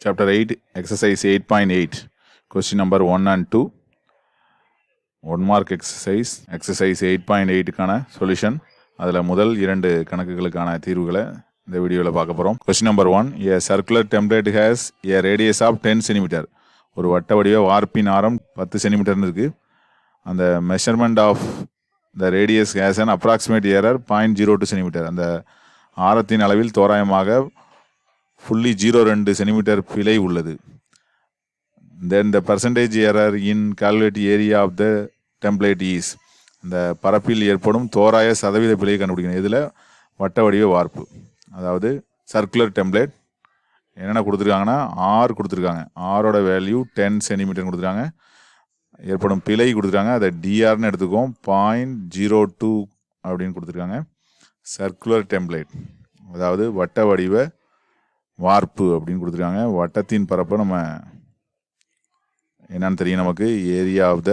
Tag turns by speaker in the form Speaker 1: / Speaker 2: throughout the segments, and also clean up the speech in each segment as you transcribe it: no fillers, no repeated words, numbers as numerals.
Speaker 1: Chapter 8, Exercise 8.8, Question number 1 and 2. 1 mark exercise 8.8க்கான solution. அதில் முதல் 2 கணக்குகளுக்கான தீர்வுகளை இந்த வீடியோவில் பார்க்க போகிறோம். Question number 1, a circular template has a radius of 10 cm. ஒரு வட்ட வடிவ வார்ப்பின் ஆரம் 10 சென்டிமீட்டர்னு இருக்குது. அந்த measurement of the radius has an approximate error 0.02 centimetre. அந்த ஆரத்தின் அளவில் தோராயமாக fully 0.2 சென்டிமீட்டர் பிழை உள்ளது. Then the percentage error in calculate area of the template is. இந்த பரப்பில் ஏற்படும் தோராய சதவீத பிழையை கண்டுபிடிக்கணும். இதில் வட்ட வடிவ வார்ப்பு, அதாவது சர்க்குலர் டெம்ப்ளேட் என்னென்ன கொடுத்துருக்காங்கன்னா R கொடுத்துருக்காங்க. ஆரோட வேல்யூ 10 சென்டிமீட்டர் கொடுத்துருக்காங்க. ஏற்படும் பிழை கொடுத்துருக்காங்க, அதை டிஆர்னு எடுத்துக்கோம். 0.02 அப்படின்னு கொடுத்துருக்காங்க. சர்க்குலர் டெம்ப்ளேட் அதாவது வட்ட வடிவ வார்ப்பு அப்படின்னு கொடுத்துருக்காங்க. வட்டத்தின் பரப்பை நம்ம என்னன்னு தெரியும் நமக்கு. ஏரியா ஆஃப் த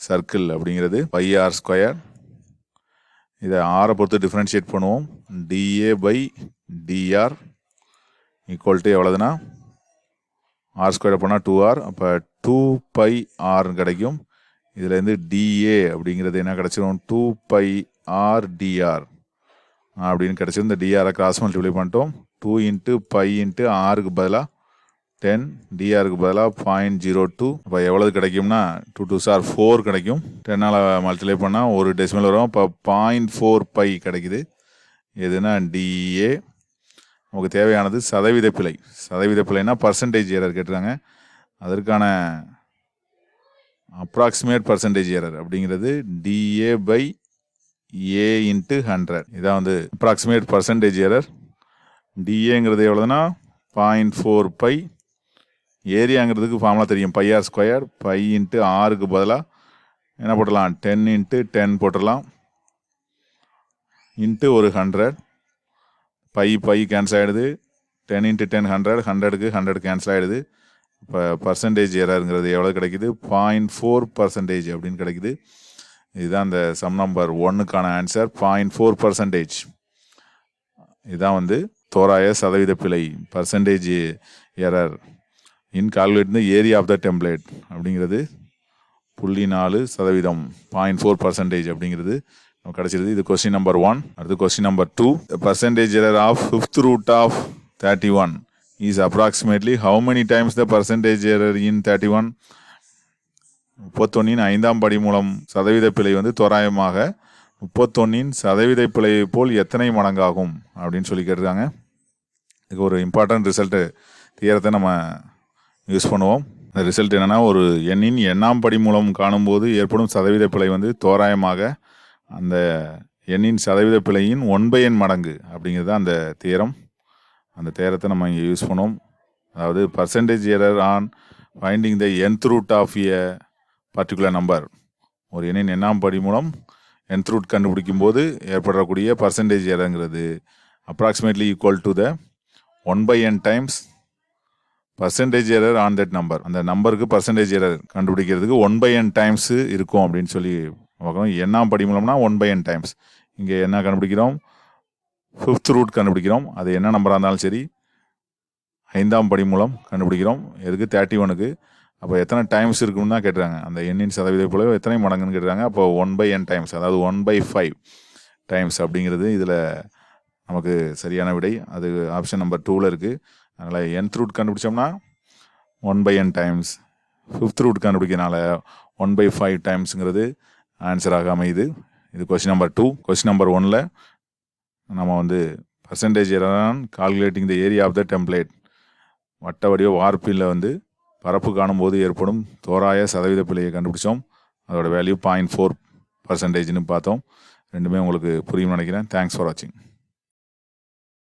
Speaker 1: சர்க்கிள் அப்படிங்கிறது πr². இதை ஆரை பொறுத்து டிஃப்ரென்ஷியேட் பண்ணுவோம். dA/dr ஈக்குவல் டு எவ்வளோதுன்னா r² பண்ணால் 2r, அப்போ 2πr கிடைக்கும். இதுலேருந்து dA அப்படிங்கிறது என்ன கிடச்சிரும், 2πr/dr அப்படின்னு கிடச்சிரும். இந்த dr கிராஸ் மல்டிப்ளை பண்ணிட்டோம். 2 × π × r பதிலாக 10, dr பதிலாக 0.02. இப்போ எவ்வளவு கிடைக்கும்னா 2 2s are 4 கிடைக்கும். 10ஆல் மல்டிப்ளை பண்ணால் ஒரு டெசிமல் வரும். இப்போ 0.4π கிடைக்குது. எதுனா dA. நமக்கு தேவையானது சதவீத பிழை. சதவீத பிழைனா பர்சன்டேஜ் எரர் கேட்டிருக்காங்க. அதற்கான அப்ராக்சிமேட் பர்சன்டேஜ் எரர் அப்படிங்கிறது dA/A × 100. இதான் வந்து அப்ராக்சிமேட் பர்சன்டேஜ் எரர். dAங்கிறது எவ்வளோதுன்னா 0.4π. ஏரியாங்கிறதுக்கு ஃபார்முலா தெரியும், πr². π × r பதிலாக என்ன போட்டுடலாம், 10 × 10 போட்டுடலாம். இன்ட்டு ஒரு 100. π கேன்சல் ஆகிடுது. 10 × 10 100. 100க்கு 100 கேன்சல் ஆகிடுது. இப்போ பர்சன்டேஜ் எரருங்கிறது எவ்வளோ கிடைக்குது, 0.4% அப்படின்னு கிடைக்குது. இதுதான் இந்த சம் நம்பர் 1க்கான ஆன்சர், 0.4%. இதுதான் வந்து தோராய சதவீத பிழை, percentage error in calculate area of the template அப்படிங்கிறது 0.4%, 0.4% அப்படிங்கிறது நமக்கு கிடச்சிருது. இது கொஸ்டின் நம்பர் 1. அடுத்து question number 2. Percentage error of 5th root of 31 is approximately how many times the percentage error in 31? 31 5ஆம் படி மூலம் சதவீத பிழை வந்து தோராயமாக 31 சதவீத பிழையை போல் எத்தனை மடங்காகும் அப்படின்னு சொல்லி கேட்டிருக்காங்க. இதுக்கு ஒரு இம்பார்ட்டன்ட் ரிசல்ட்டு தியரத்தை நம்ம யூஸ் பண்ணுவோம். அந்த ரிசல்ட் என்னென்னா, ஒரு எண்ணின் எண்ணாம் படி மூலம் காணும்போது ஏற்படும் சதவீத பிழை வந்து தோராயமாக அந்த எண்ணின் சதவீத பிழையின் 1/n மடங்கு அப்படிங்கிறது தான் அந்த தியரம். அந்த தியரத்தை நம்ம இங்கே யூஸ் பண்ணுவோம். அதாவது percentage error on finding the nth root of a particular number. ஒரு எண்ணின் எண்ணாம் படி மூலம் nth root கண்டுபிடிக்கும் போது ஏற்படக்கூடிய பர்சன்டேஜ் எரருங்கிறது approximately equal to the 1/n times percentage error on that number. அந்த நம்பருக்கு பர்சன்டேஜ் எரர் கண்டுபிடிக்கிறதுக்கு 1/n டைம்ஸ் இருக்கும் அப்படின்னு சொல்லி பார்க்கணும். எண்ணாம் படி மூலம்னா 1/n டைம்ஸ். இங்கே என்ன கண்டுபிடிக்கிறோம், 5th root கண்டுபிடிக்கிறோம். அது என்ன நம்பராக இருந்தாலும் சரி 5ஆம் படி மூலம் கண்டுபிடிக்கிறோம். எதுக்கு, 31க்கு. அப்போ எத்தனை டைம்ஸ் இருக்குன்னு தான் கேட்டுறாங்க. அந்த எண்ணின் சதவீத பிழை எத்தனை மடங்குன்னு கேட்டுறாங்க. அப்போ 1/n டைம்ஸ், அதாவது 1/5 டைம்ஸ் அப்படிங்கிறது இதில் நமக்கு சரியான விடை. அது ஆப்ஷன் நம்பர் 2ல் இருக்குது. அதனால் nth root கண்டுபிடிச்சோம்னா 1/n times, 5th root கண்டுபிடிக்கிறனால 1/5 டைம்ஸுங்கிறது ஆன்சராக அமையுது. இது கொஸ்டின் நம்பர் 2. கொஸ்டின் நம்பர் 1ல் நம்ம வந்து percentage error on calculating the area of the template, வட்ட வடிவ வார்ப்பில் வந்து பரப்பு காணும்போது ஏற்படும் தோராய சதவீத பிழையை கண்டுபிடிச்சோம். அதோட வேல்யூ 0.4%ன்னு பார்த்தோம். ரெண்டுமே உங்களுக்கு புரியும்னு நினைக்கிறேன். தேங்க்ஸ் ஃபார் வாட்சிங்.